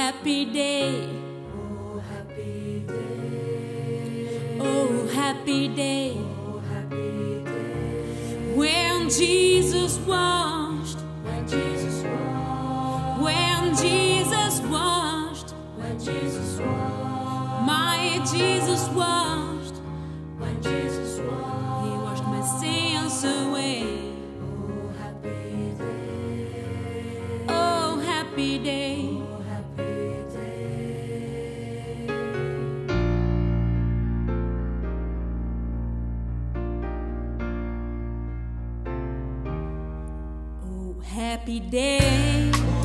happy day. Oh, happy day. Oh, happy day. Oh, happy day. When Jesus washed. When Jesus washed. When Jesus washed. When Jesus washed. My Jesus washed. When Jesus washed. He washed my sins away. Oh, happy day. Oh, happy day. Oh, happy day. Oh, happy day.